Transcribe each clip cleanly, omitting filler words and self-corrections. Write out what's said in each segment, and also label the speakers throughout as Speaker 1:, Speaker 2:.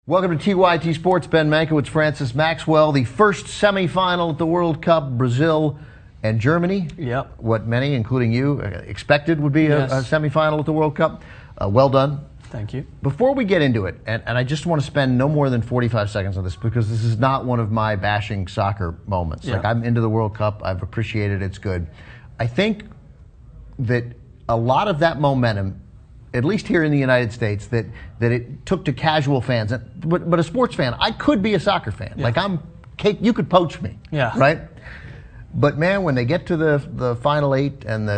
Speaker 1: Welcome to TYT Sports. Ben Mankiewicz, Francis Maxwell. The first semifinal at the World Cup, Brazil and Germany.
Speaker 2: Yep.
Speaker 1: What many, including you, expected would be a semifinal at the World Cup. Well done.
Speaker 2: Thank you.
Speaker 1: Before we get into it, and I just want to spend no more than 45 seconds on this because this is not one of my bashing soccer moments.
Speaker 2: Yeah.
Speaker 1: Like, I'm into the World Cup. I've appreciated it. It's good. I think that a lot of that momentum, at least here in the United States, that it took to casual fans, but a sports fan. I could be a soccer fan.
Speaker 2: Yeah.
Speaker 1: Like, you could poach me.
Speaker 2: Yeah.
Speaker 1: Right? But man, when they get to the final eight and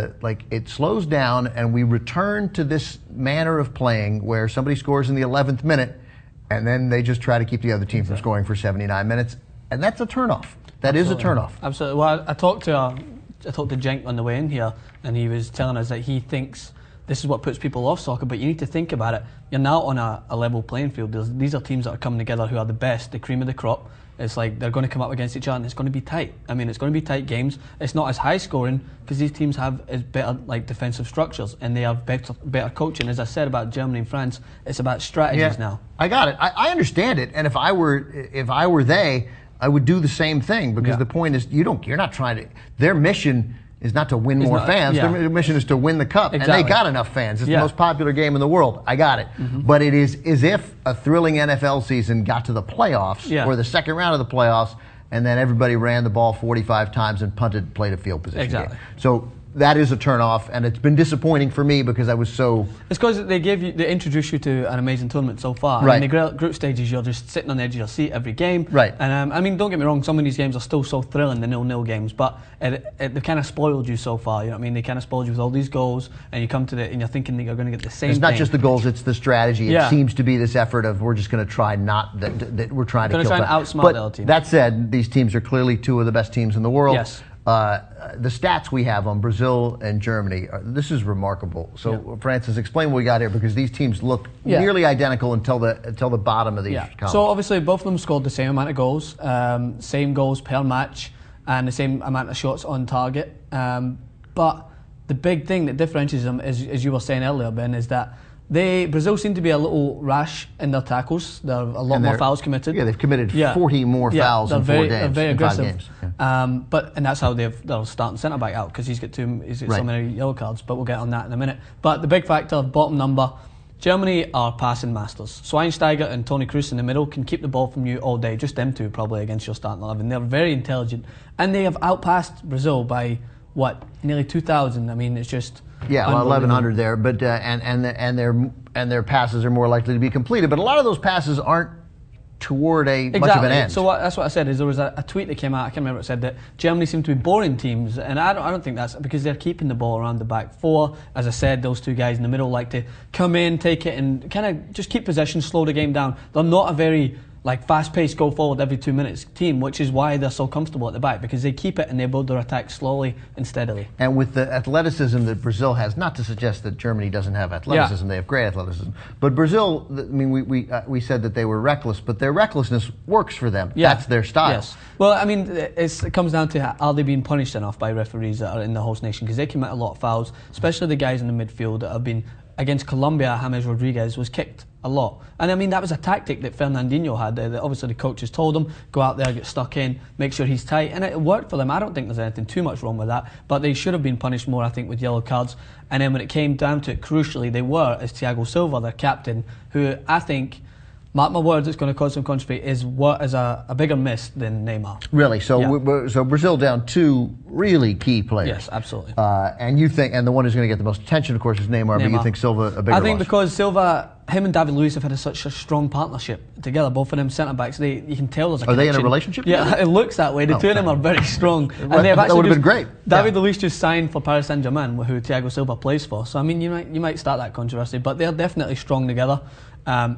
Speaker 1: it slows down and we return to this manner of playing where somebody scores in the 11th minute and then they just try to keep the other team from scoring for 79 minutes, and that's a turnoff. That is a turnoff.
Speaker 2: Absolutely. Well, I talked to Jenk on the way in here, and he was telling us that he thinks this is what puts people off soccer, but you need to think about it. You're now on a level playing field. These are teams that are coming together who are the best, the cream of the crop. It's like they're going to come up against each other and it's going to be tight. I mean, it's going to be tight games. It's not as high scoring because these teams have better defensive structures and they have better coaching. As I said about Germany and France, it's about strategies now.
Speaker 1: I got it. I understand it. And if I were they, I would do the same thing because the point is you're not trying to. Their mission is not to win more fans.
Speaker 2: Yeah.
Speaker 1: Their mission is to win the cup.
Speaker 2: Exactly.
Speaker 1: And they got enough fans. It's the most popular game in the world. I got it. Mm-hmm. But it is as if a thrilling NFL season got to the playoffs or the second round of the playoffs, and then everybody ran the ball 45 times and played a field position
Speaker 2: Exactly.
Speaker 1: game. So that is a turnoff, and it's been disappointing for me because I was so.
Speaker 2: It's because they introduced you to an amazing tournament so far.
Speaker 1: Right.
Speaker 2: In the group stages, you're just sitting on the edge of your seat every game.
Speaker 1: Right.
Speaker 2: And I mean, don't get me wrong, some of these games are still so thrilling, the 0-0 games, but they've kind of spoiled you so far. You know what I mean? They kind of spoiled you with all these goals, and you come to and you're thinking that you're going to get the same.
Speaker 1: It's not
Speaker 2: thing.
Speaker 1: just the goals; it's the strategy. It seems to be this effort of we're just going to try that we're trying to kill time.
Speaker 2: Outsmart the other team.
Speaker 1: That said, these teams are clearly two of the best teams in the world.
Speaker 2: Yes.
Speaker 1: The stats we have on Brazil and Germany, this is remarkable. So, Francis, explain what we got here because these teams look nearly identical until the bottom of these columns.
Speaker 2: So obviously both of them scored the same amount of goals, same goals per match, and the same amount of shots on target. But the big thing that differentiates them, as you were saying earlier, Ben, is that Brazil seem to be a little rash in their tackles. There are a lot more fouls committed.
Speaker 1: Yeah, they've committed 40 more fouls in 4 games.
Speaker 2: They're very aggressive.
Speaker 1: 5 games. Yeah.
Speaker 2: And that's how they'll start centre back out because he's got so many yellow cards. But we'll get on that in a minute. But the big factor, bottom number, Germany are passing masters. Schweinsteiger and Toni Kroos in the middle can keep the ball from you all day. Just them two probably against your starting 11. They're very intelligent, and they have outpassed Brazil by nearly 2,000. I mean, it's just.
Speaker 1: Yeah, well, 1,100 there, but and their passes are more likely to be completed. But a lot of those passes aren't toward much of an end.
Speaker 2: So that's what I said. Is there was a tweet that came out. I can't remember what it said that Germany seem to be boring teams, and I don't think that's because they're keeping the ball around the back four. As I said, those two guys in the middle like to come in, take it, and kind of just keep possession, slow the game down. They're not a very fast-paced, go forward every 2 minutes team, which is why they're so comfortable at the back because they keep it and they build their attack slowly and steadily.
Speaker 1: And with the athleticism that Brazil has, not to suggest that Germany doesn't have athleticism, they have great athleticism. But Brazil, I mean, we said that they were reckless, but their recklessness works for them. Yeah. That's their style.
Speaker 2: Yes. Well, I mean, it comes down to are they being punished enough by referees that are in the host nation because they commit a lot of fouls, especially the guys in the midfield that have been. Against Colombia, James Rodriguez was kicked a lot. And I mean, that was a tactic that Fernandinho had. Obviously, the coaches told him, go out there, get stuck in, make sure he's tight. And it worked for them. I don't think there's anything too much wrong with that. But they should have been punished more, I think, with yellow cards. And then when it came down to it, crucially, they were, as Thiago Silva, their captain, who I think, mark my words, it's going to cause some controversy, is a bigger miss than Neymar.
Speaker 1: Really? So so Brazil down 2 really key players.
Speaker 2: Yes, absolutely.
Speaker 1: And you think, and the one who's going to get the most attention, of course, is Neymar. But you think Silva a bigger
Speaker 2: I think
Speaker 1: loss?
Speaker 2: Because Silva, him and David Luiz have had such a strong partnership together. Both of them centre-backs, you can tell there's a connection.
Speaker 1: Are they in a relationship?
Speaker 2: Yeah, it looks that way. The two of them are very strong. And
Speaker 1: that would have been great.
Speaker 2: David Luiz just signed for Paris Saint-Germain, who Thiago Silva plays for. So, I mean, you might start that controversy. But they're definitely strong together.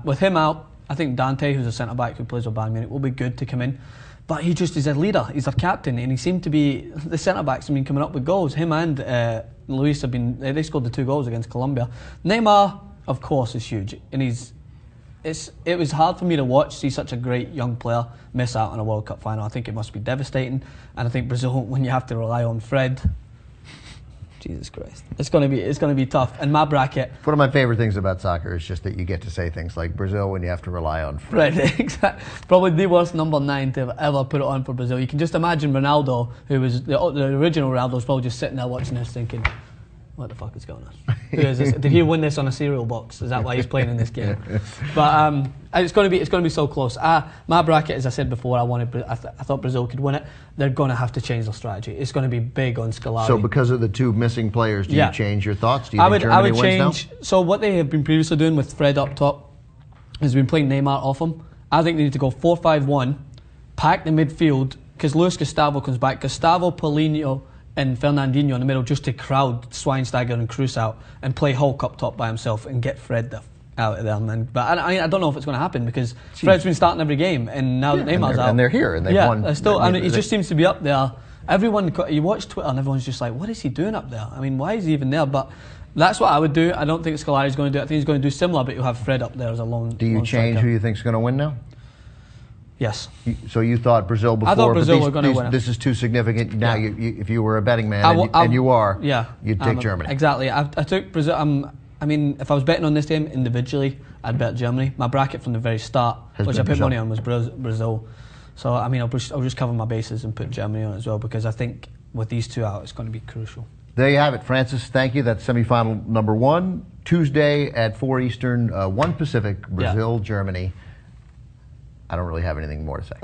Speaker 2: With him out, I think Dante, who's a centre-back who plays with Bayern Munich, will be good to come in. But he just is a leader. He's their captain, and he seemed to be the centre-backs have been coming up with goals. Him and Luis have been. They scored the 2 goals against Colombia. Neymar, of course, is huge, and it was hard for me to see such a great young player miss out on a World Cup final. I think it must be devastating, and I think Brazil, when you have to rely on Fred. Jesus Christ. It's gonna be tough. And my bracket.
Speaker 1: One of my favorite things about soccer is just that you get to say things like Brazil when you have to rely on Fred.
Speaker 2: Right, exactly. Probably the worst number 9 to have ever put it on for Brazil. You can just imagine Ronaldo, who was the original Ronaldo, was probably just sitting there watching this thinking, what the fuck is going on? Who is this? Did he win this on a cereal box? Is that why he's playing in this game? But it's going to be so close. My bracket, as I said before, I thought Brazil could win it. They're going to have to change their strategy. It's going to be big on Scolari.
Speaker 1: So because of the 2 missing players, do you change your thoughts? Do you think
Speaker 2: I would
Speaker 1: Germany wins
Speaker 2: change.
Speaker 1: now?
Speaker 2: So what they have been previously doing with Fred up top has been playing Neymar off him. I think they need to go 4-5-1, pack the midfield, because Luis Gustavo comes back. Gustavo, Paulinho, and Fernandinho in the middle just to crowd Schweinsteiger and Kroos out and play Hulk up top by himself and get Fred out of there, man. But I don't know if it's going to happen because Fred's been starting every game and now Neymar's out.
Speaker 1: And they're here and they've won.
Speaker 2: He just seems to be up there. Everyone, you watch Twitter and everyone's just like, what is he doing up there? I mean, why is he even there? But that's what I would do. I don't think Scolari's going to do it. I think he's going to do similar, but you'll have Fred up there as a lone.
Speaker 1: Do you change who you think's going to win now?
Speaker 2: Yes.
Speaker 1: So you thought Brazil before?
Speaker 2: I thought Brazil were going to win it.
Speaker 1: This is too significant. Now, if you were a betting man, and you are, you'd take Germany.
Speaker 2: Exactly. I took Brazil. I mean, if I was betting on this game individually, I'd bet Germany. My bracket from the very start, which I put money on, was Brazil. So, I mean, I'll just cover my bases and put Germany on as well because I think with these 2 out, it's going to be crucial.
Speaker 1: There you have it, Francis. Thank you. That's semifinal number 1, Tuesday at 4 Eastern, 1 Pacific, Brazil, Germany. I don't really have anything more to say.